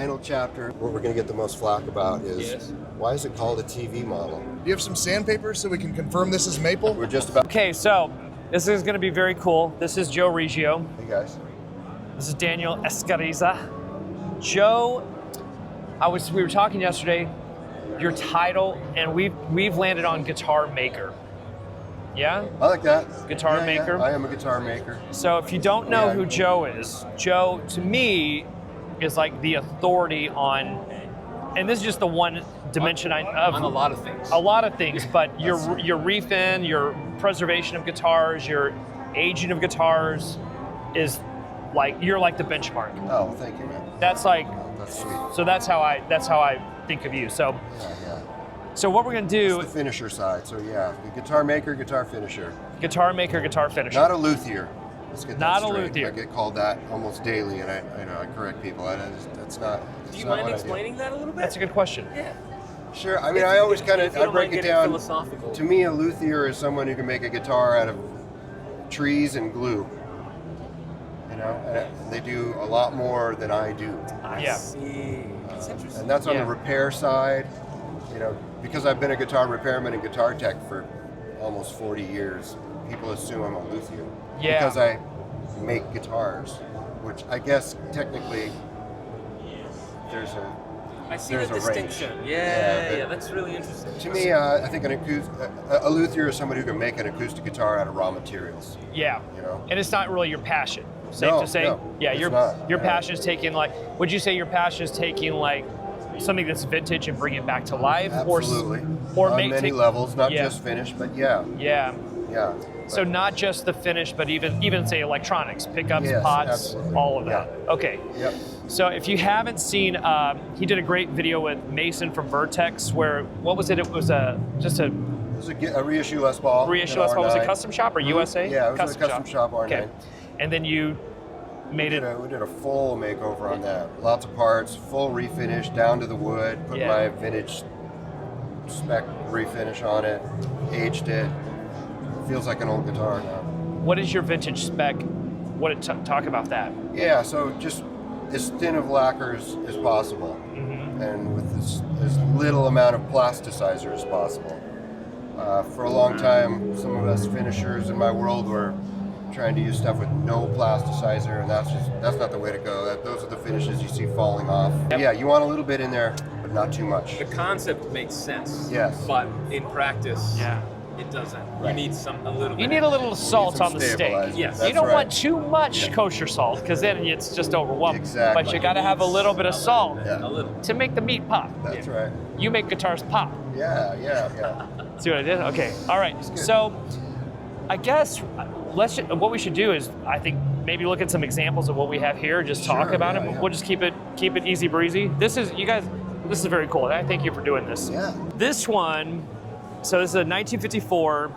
final chapter. What we're going to get the most flack about is why is it called a TV model? Do you have some sandpaper so we can confirm this is maple? We're just about. Okay, so this is going to be very cool. This is Joe Riggio. Hey guys. This is Daniel Escariza. Joe, we were talking yesterday. Your title, and we've landed on guitar maker. Yeah? I like that. Guitar maker. Yeah, I am a guitar maker. So if you don't know who Joe is, Joe to me is like the authority on, and this is just the one dimension on a lot of things. A lot of things, but your refin, your preservation of guitars, your aging of guitars is like, you're like the benchmark. Oh, well, thank you, man. That's like, That's sweet. so that's how I think of you. So Yeah. so what we're gonna do, It's the finisher side. So yeah, the guitar maker, guitar finisher. guitar maker, guitar finisher. Not a luthier. Let's get that Not a straight. luthier. I get called that almost daily, and I correct people. That's not. Do you mind explaining that a little bit? That's a good question. Yeah. Sure. I mean, I always kind of I break it down. Philosophical. To me, a luthier is someone who can make a guitar out of trees and glue. You know, and they do a lot more than I do. I see. That's interesting. And that's on Yeah. the repair side. You know, because I've been a guitar repairman and guitar tech for almost 40 years, people assume I'm a luthier. Yeah. Because I make guitars, which I guess technically there's a. I see there's the a range. distinction. Yeah, but- Yeah, that's really interesting. To me, I think a luthier is somebody who can make an acoustic guitar out of raw materials. Yeah. You know? And it's not really your passion. Safe No, to say? no, Yeah, it's your not. your Yeah. passion is taking like, would you say your passion is taking like something that's vintage and bring it back to life? Absolutely. Or on make many take, levels, not yeah. just finish, but yeah. Yeah. So But- not just the finish, but even say electronics, pickups, Yes, pots, absolutely. all of that. Yeah. Okay. Yep. So if you haven't seen, he did a great video with Mason from Vertex where, what was it? It was just a It was a reissue Les Paul. reissue. an Was it R9. Custom Shop or USA? Yeah, it was a custom shop R9. Okay. And then you made it. We did a full makeover on that. Lots of parts, full refinish, down to the wood, put Yeah. my vintage spec refinish on it, aged it. Feels like an old guitar now. What is your vintage spec? What talk about that? Yeah, so just as thin of lacquers as possible, and with as little amount of plasticizer as possible. For a long time, some of us finishers in my world were trying to use stuff with no plasticizer, and that's not the way to go. Those are the finishes you see falling off. Yep. Yeah, you want a little bit in there, but not too much. The concept makes sense. Yes. But in practice, Yeah. it doesn't. Right. You need a little bit. You need a little salt some on the steak. stabilizer. Yes. You That's don't right. want too much kosher salt because then it's just overwhelming. Exactly. But you got to have a little bit of salt Yeah. A little. to make the meat pop. That's right. You make guitars pop. Yeah. See what I did? Okay. All right. So I guess what we should do is, I think, maybe look at some examples of what we have here. Just talk Sure, about yeah, it. yeah. We'll just keep it easy breezy. This is very cool. I thank you for doing this. Yeah. This one. So this is a 1954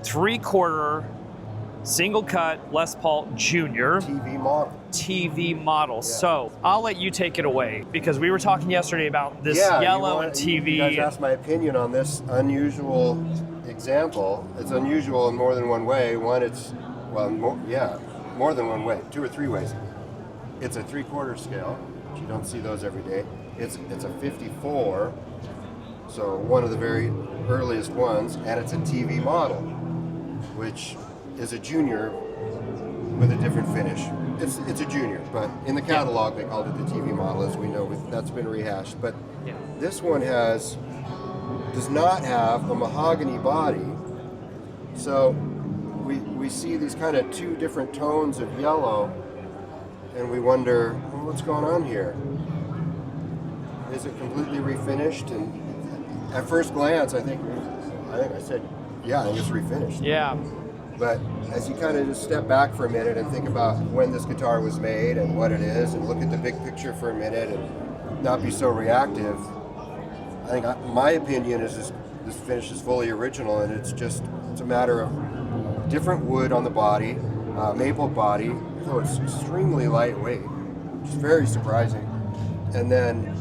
3/4 single cut Les Paul Jr. TV model. So I'll let you take it away because we were talking yesterday about this Yeah, yellow and TV. You guys asked my opinion on this unusual example. It's unusual in more than one way. One, more than one way, 2 or 3 ways. It's a 3/4 scale, which you don't see those every day. It's a 54, so one of the very earliest ones, and it's a TV model, which is a junior with a different finish. It's a junior, but in the catalog they called it the TV model, as we know. That's been rehashed. But Yeah. this one does not have a mahogany body, so we see these kind of 2 different tones of yellow, and we wonder, well, what's going on here? Is it completely refinished? And at first glance, I think I said, yeah, I think it's refinished. Yeah. But as you kind of just step back for a minute and think about when this guitar was made and what it is, and look at the big picture for a minute and not be so reactive, I think my opinion is this finish is fully original, and it's a matter of different wood on the body, maple body, though it's extremely lightweight, which is very surprising. And then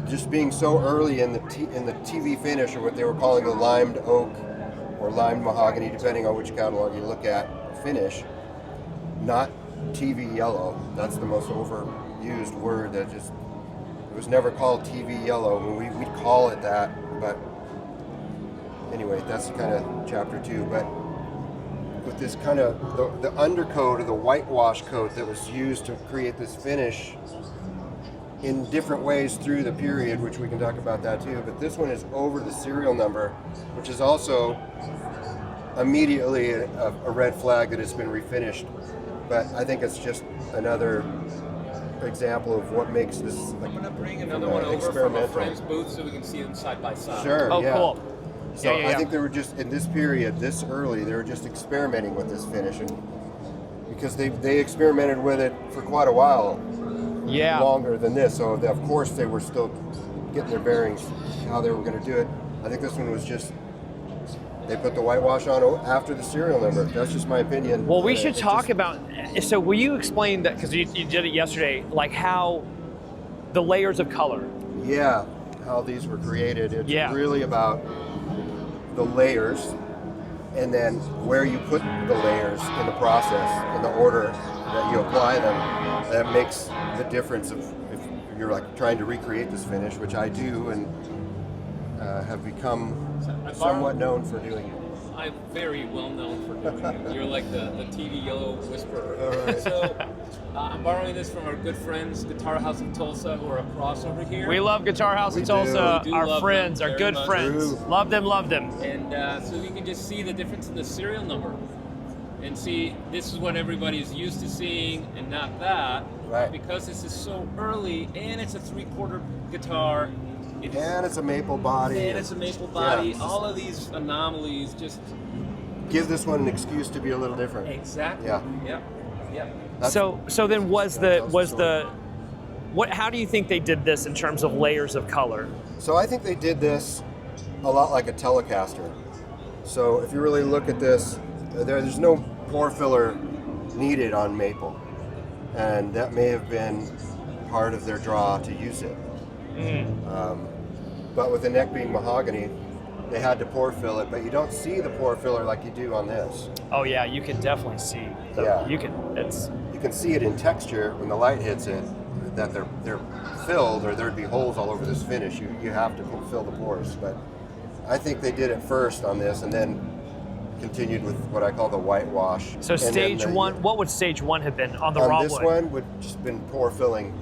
just being so early in the TV finish, or what they were calling the limed oak or limed mahogany, depending on which catalog you look at, finish, not TV yellow. That's the most overused word that just It was never called TV yellow. I mean, we'd call it that, but anyway, that's kind of chapter 2. But with this kind of the undercoat or the whitewash coat that was used to create this finish in different ways through the period, which we can talk about that too. But this one is over the serial number, which is also immediately a red flag that it's been refinished. But I think it's just another example of what makes this I'm gonna bring another one over from a friend's booth so we can see them side by side. Sure. Oh, yeah. cool. So Yeah. I think they were just in this period, this early, they were just experimenting with this finish, and because they experimented with it for quite a while, Yeah. longer than this. So of course they were still getting their bearings how they were going to do it. I think this one was just they put the whitewash on after the serial number. That's just my opinion. Well, we should talk about. So, will you explain that? Because you did it yesterday, like how the layers of color. Yeah, how these were created. It's Yeah. really about the layers, and then where you put the layers in the process, in the order that you apply them. That makes the difference of if you're like trying to recreate this finish, which I do, and have become somewhat known for doing. I'm very well known for doing it. You're like the TV yellow whisperer. All right. So I'm borrowing this from our good friends, Guitar House of Tulsa, who are across over here. We love Guitar House We in do. Tulsa. We do Our love friends, them our very good much. friends. True. Love them, love them. And so you can just see the difference in the serial number. And see, this is what everybody's used to seeing and not that. Right. Because this is so early and it's a 3/4 guitar. And it's a maple body. And it's a maple body. Yeah. All of these anomalies just Give this one an excuse to be a little different. exactly. Yeah. Yep. Yep. That's- So then was tells the story. the what? How do you think they did this in terms of layers of color? So I think they did this a lot like a Telecaster. So if you really look at this, there's no pore filler needed on maple, and that may have been part of their draw to use it. But with the neck being mahogany, they had to pore fill it, but you don't see the pore filler like you do on this. Oh yeah, you can definitely see. Yeah. You can. It's You can see it in texture when the light hits it, that they're filled, or there'd be holes all over this finish. You have to fill the pores, but I think they did it first on this, and then continued with what I call the whitewash. so And then stage one. What would stage one have been on the raw on this wood? one would just been pore filling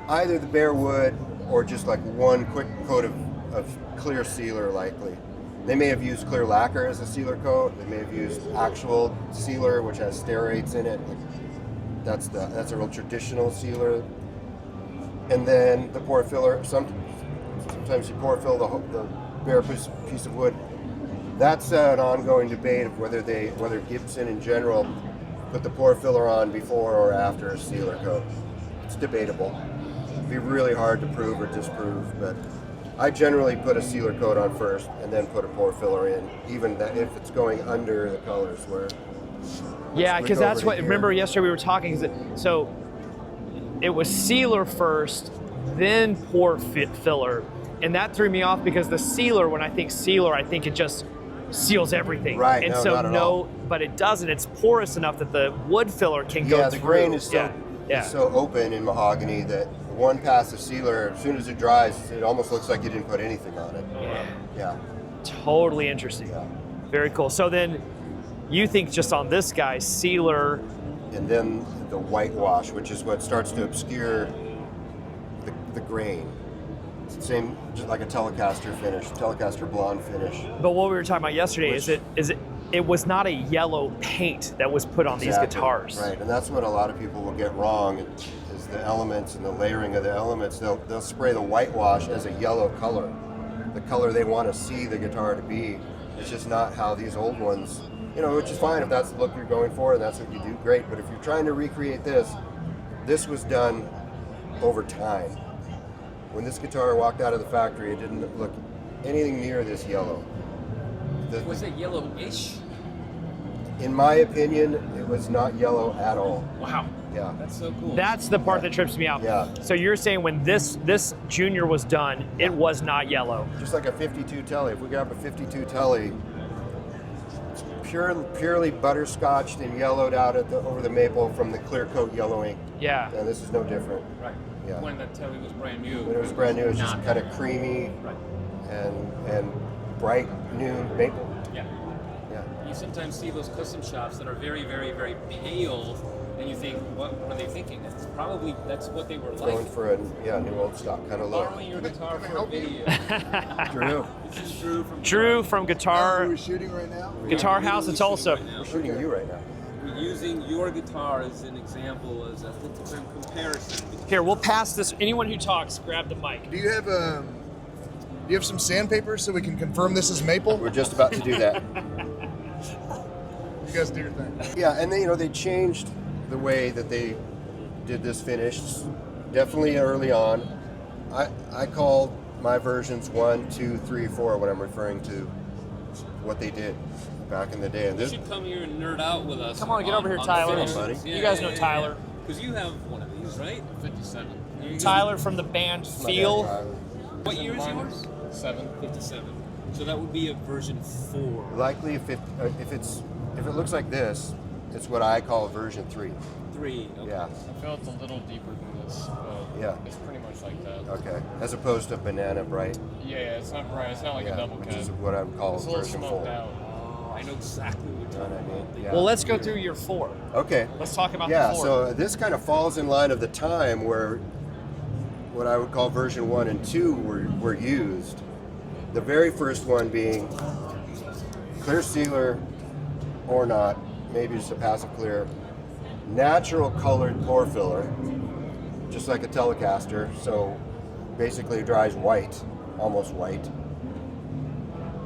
either the bare wood or just like one quick coat of clear sealer likely. They may have used clear lacquer as a sealer coat. They may have used actual sealer, which has stearates in it. That's a real traditional sealer. And then the pore filler. Sometimes you pore fill the bare piece of wood. That's an ongoing debate of whether Gibson in general put the pore filler on before or after a sealer coat. It's debatable. It'd be really hard to prove or disprove, but I generally put a sealer coat on first and then put a pore filler in, even that if it's going under the colors where. Yeah, Let's because look that's over what. to here. Remember yesterday we were talking. So it was sealer first, then pore filler, and that threw me off because the sealer. When I think sealer, I think it just seals everything. Right, And no, so not at all. but it doesn't. It's porous enough that the wood filler can go Yeah, through. the grain is so Yeah. is so open in mahogany that one pass of sealer, as soon as it dries, it almost looks like you didn't put anything on it. Yeah. Totally interesting. Yeah. Very cool. So then, you think just on this guy, sealer. And then the whitewash, which is what starts to obscure the grain. It's the same, just like a Telecaster finish, Telecaster blonde finish. But what we were talking about yesterday Which- it was not a yellow paint that was put on these Exactly. guitars. Right, and that's what a lot of people will get wrong is the elements and the layering of the elements. They'll spray the whitewash as a yellow color, the color they want to see the guitar to be. It's just not how these old ones, which is fine if that's the look you're going for and that's what you do, great. But if you're trying to recreate this was done over time. When this guitar walked out of the factory, it didn't look anything near this yellow. Was it yellowish? In my opinion, it was not yellow at all. Wow. Yeah. That's so cool. That's the part that trips me out. Yeah. So you're saying when this junior was done, it was not yellow. Just like a 52 Telly. If we grab a 52 Telly, it's purely butterscotched and yellowed out over the maple from the clear coat yellowing. Yeah. And this is no different. Right. Yeah. when that Tele was brand new. When it was brand new, it was just Not- kind of creamy Right. and bright new maple. Yeah. Yeah. You sometimes see those custom shops that are very, very, very pale, and you think, what were they thinking? It's probably that's what they were Going like. for a new old stock kind of look. Borrowing your guitar for a help you? video. Drew, This is Drew from Drew from Guitar We're shooting right now. Guitar House in Tulsa. we're shooting you right now. We're using your guitar as an example, as a comparison. Here, we'll pass this. Anyone who talks, grab the mic. Do you have some sandpaper so we can confirm this is maple? We're just about to do that. You guys do your thing. Yeah, and they changed the way that they did this finish. Definitely early on. I call my versions 1, 2, 3, 4 when I'm referring to what they did back in the day. And You this, should come here and nerd out with us. Come on, get over here, the Tyler. finishes. Buddy. You guys know Tyler. Because you have one of these, right? 57. Tyler from the band Feel. What year is yours? 57. So that would be a version 4. likely if it looks like this, it's what I call version 3. 3. Okay. Yeah. I feel it's a little deeper than this, but Yeah. it's pretty much like that. Okay. As opposed to banana bright. Yeah, it's not bright. It's not like Yeah, a double which cut. is what I would call It's a little version smoked 4. out. Oh, I know exactly what you're You know talking what I about. mean? Yeah. Well, let's go through your 4. Okay. Let's talk about Yeah, the 4. so this kind of falls in line of the time where what I would call version 1 and 2 were used. The very first one being clear sealer or not, maybe just a passive clear, natural colored pore filler, just like a Telecaster, so basically it dries white, almost white,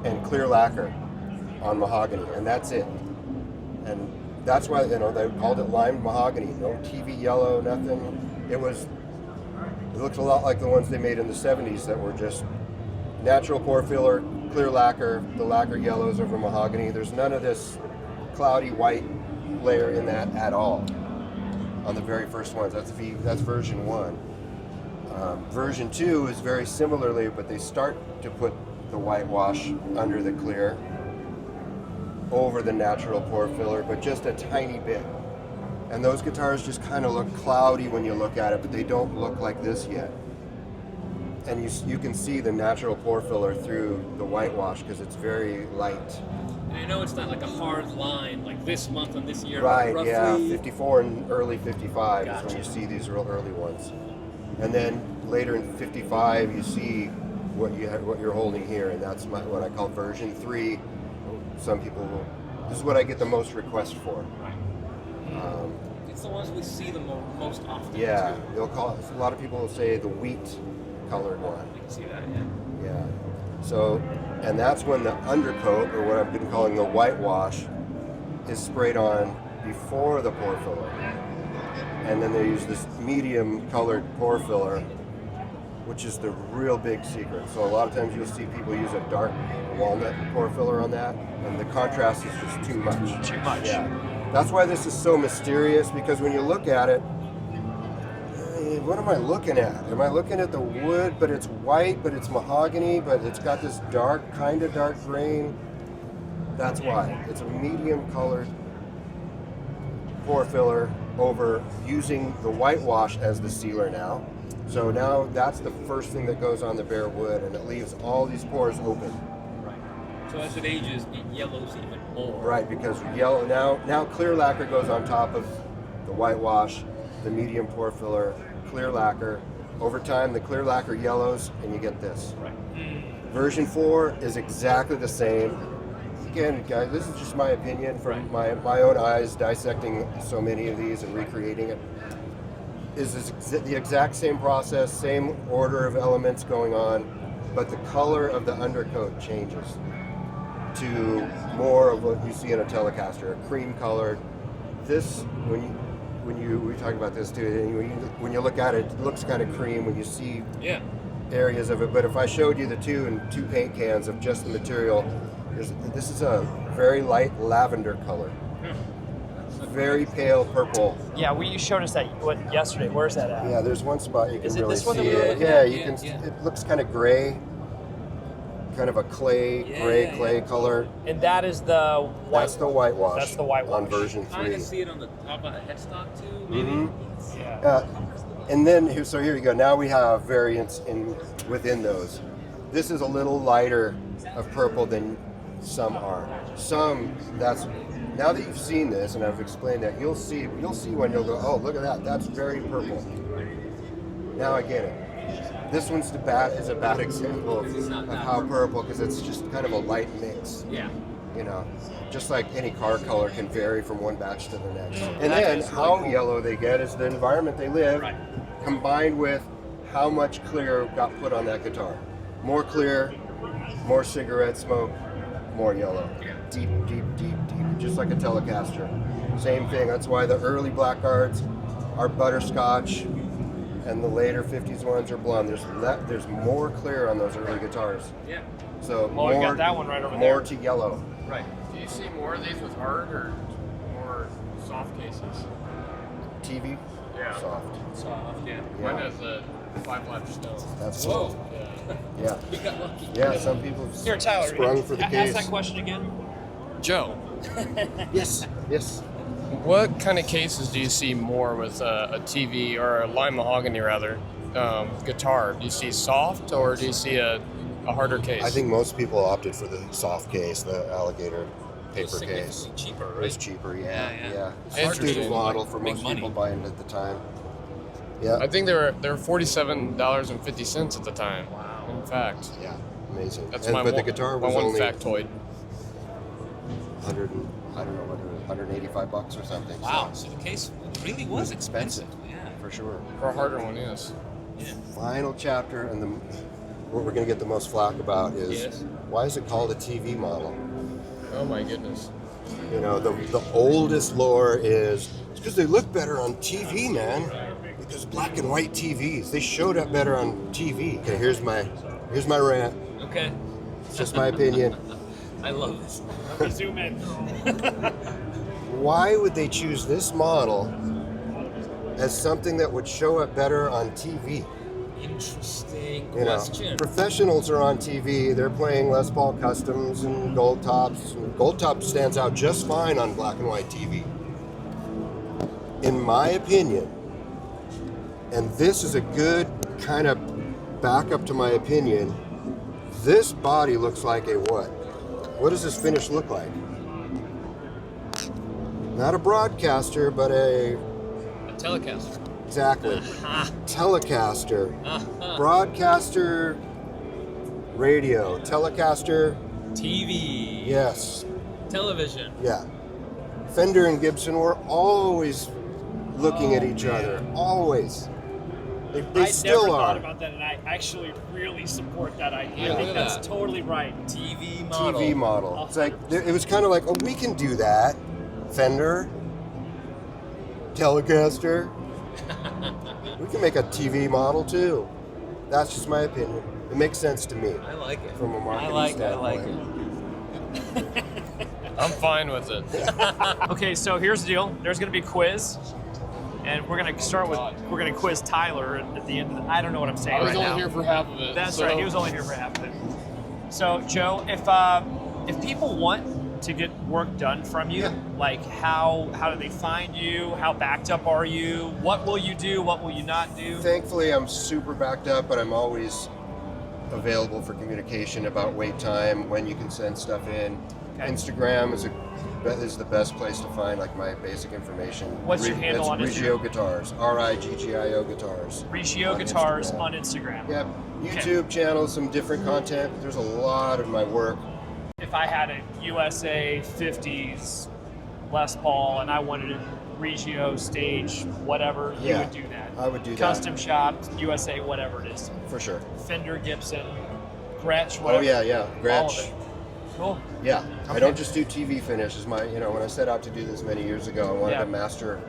and clear lacquer on mahogany, and that's it. And that's why they called it lime mahogany. No TV yellow, nothing. It looks a lot like the ones they made in the 70s that were just natural pore filler, clear lacquer, the lacquer yellows over mahogany. There's none of this cloudy white layer in that at all on the very first ones. That's version 1. Version 2 is very similarly, but they start to put the whitewash under the clear over the natural pore filler, but just a tiny bit. And those guitars just kind of look cloudy when you look at it, but they don't look like this yet. And you can see the natural pore filler through the whitewash because it's very light. And I know it's not like a hard line, like this month and this year. Right, but yeah, roughly, 54 and early 55 is Gotcha. when you see these real early ones. And then later in 55, you see what you're holding here, and that's what I call version 3. Some people this is what I get the most requests for. It's the ones we see the most often. Yeah, too. they'll call a lot of people will say the wheat colored one. I can see that, yeah. Yeah. So, and that's when the undercoat, or what I've been calling the whitewash, is sprayed on before the pore filler. And then they use this medium colored pore filler, which is the real big secret. So a lot of times you'll see people use a dark walnut pore filler on that, and the contrast is just too much. Too much. Yeah. That's why this is so mysterious, because when you look at it, what am I looking at? Am I looking at the wood, but it's white, but it's mahogany, but it's got this kind of dark grain? That's why. It's a medium colored pore filler over using the whitewash as the sealer now. So now that's the first thing that goes on the bare wood, and it leaves all these pores open. So as it ages, it yellows even more. Right, because yellow now clear lacquer goes on top of the whitewash, the medium pore filler, clear lacquer. Over time, the clear lacquer yellows, and you get this. Right. Version 4 is exactly the same. Again, guys, this is just my opinion from my own eyes, dissecting so many of these and recreating it. Is the exact same process, same order of elements going on, but the color of the undercoat changes to more of what you see in a Telecaster, a cream colored. This, we talk about this too, and when you look at it, it looks kind of cream when you see Yeah. areas of it. But if I showed you the two paint cans of just the material, this is a very light lavender color, very pale purple. Yeah, you showed us that yesterday. Where's that at? Yeah, there's one spot you can Is it really this one see that we were it. looking Yeah, at? you Yeah, can. yeah. It looks kind of gray, kind of a gray clay color. And that is the white. That's the whitewash. That's the whitewash. on version Kind 3. of see it on the top of the headstock too, maybe. Mm-hmm. Yeah. And then, so here you go. Now we have variants within those. This is a little lighter of purple than some are. Some, now that you've seen this and I've explained that, you'll see when you'll go, oh, look at that, that's very purple. Now I get it. This one's is a bad example of how purple, because it's just kind of a light mix. Yeah. You know, just like any car color can vary from one batch to the next. And then how yellow they get is the environment they live, combined with how much clear got put on that guitar. More clear, more cigarette smoke, more yellow. Deep, deep, deep, deep, just like a Telecaster. Same thing, that's why the early blackguards are butterscotch and the later 50s ones are blonde. There's more clear on those early guitars. Yeah. So Well, more, we got that one right over more there. to yellow. Right. Do you see more of these with hard or more soft cases? TV, Yeah. soft. Soft, yeah. Mine has a 5-latch snow. That's Whoa. Yeah. You got lucky. Yeah, some people have Here, Tyler, sprung for the ask case. that question again. Joe, Yes, yes. what kind of cases do you see more with a TV or a lime mahogany rather guitar? Do you see soft or do you see a harder case? I think most people opted for the soft case, the alligator paper case. Significantly cheaper, It right? was cheaper, yeah. Yeah. It's a Interesting. student model for Big most money. people buying it at the time. Yeah. I think they were $47.50 at the time. Wow. In fact, Yeah, amazing. that's But the one, guitar my was one only factoid. 100, I don't know what it was, $185 or something. Wow. So the case really was expensive. Yeah. For sure. For a harder one, yes. Yeah. Final chapter, and what we're going to get the most flack about is Yes. why is it called a TV model? Oh my goodness. You know, the oldest lore is it's because they look better on TV, man. Because black and white TVs, they showed up better on TV. Okay, here's my rant. Okay. It's just my opinion. I love this. Zoom in. Why would they choose this model as something that would show up better on TV? Interesting You know, question. professionals are on TV. They're playing Les Paul Customs and Gold Tops. Gold Top stands out just fine on black and white TV. In my opinion, and this is a good kind of backup to my opinion, this body looks like a what? What does this finish look like? Not a broadcaster, but a... A Telecaster. Exactly. Telecaster. Broadcaster, radio. Telecaster, TV. yes. Television. Yeah. Fender and Gibson were always looking at each other. Always. They I still never are. thought about that, and I actually really support that idea. Yeah, I think look at that's that. totally right. TV model. TV model. It's like, it was kind of like, oh, we can do that. Fender, Telecaster. We can make a TV model too. That's just my opinion. It makes sense to me I like it. from a marketing I like standpoint. it. I'm fine with it. Okay, so here's the deal. There's going to be a quiz, and we're going to quiz Tyler at the end. I don't know what I'm saying I was right only now. here for half of it. That's so- right. He was only here for half of it. So, Joe, if people want to get work done from you, like how do they find you? How backed up are you? What will you do? What will you not do? Thankfully, I'm super backed up, but I'm always available for communication about wait time, when you can send stuff in. Okay. Instagram is the best place to find like my basic information. What's your handle on It's Instagram? Riggio Guitars, Riggio Guitars. Riggio on Guitars Instagram. on Instagram. Yep. YouTube channel, some different content. There's a lot of my work. If I had a USA 50s Les Paul and I wanted a Riggio stage, whatever, you Yeah, would do that. I would do that. Custom shop, USA, whatever it is. For sure. Fender, Gibson, Gretsch, Oh whatever. yeah, All of Gretsch. it. Cool. Yeah, I Okay. don't just do TV finish. When I set out to do this many years ago, I wanted Yeah. to master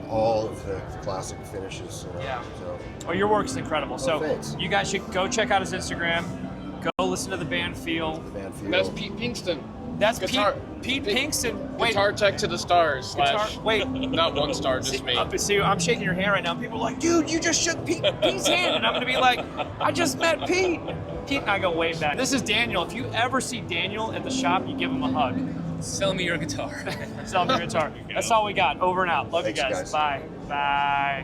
all of the classic finishes. Yeah. So Oh, your work's incredible. So thanks. you guys should go check out his Instagram. Go listen to the band Feel. man, feel. That's Pete Pinkston. That's Guitar- Pete Pinkston. Wait, Guitar Tech to the Stars. guitar. Slash, Wait. not one star, just me. See, I'm shaking your hand right now. People are like, dude, you just shook Pete's hand. And I'm going to be like, I just met Pete. Pete and I go way back. This is Daniel. If you ever see Daniel at the shop, you give him a hug. Sell me your guitar. Sell him your guitar. That's all we got. Over and out. Love Thanks, you guys. guys. Bye. Bye.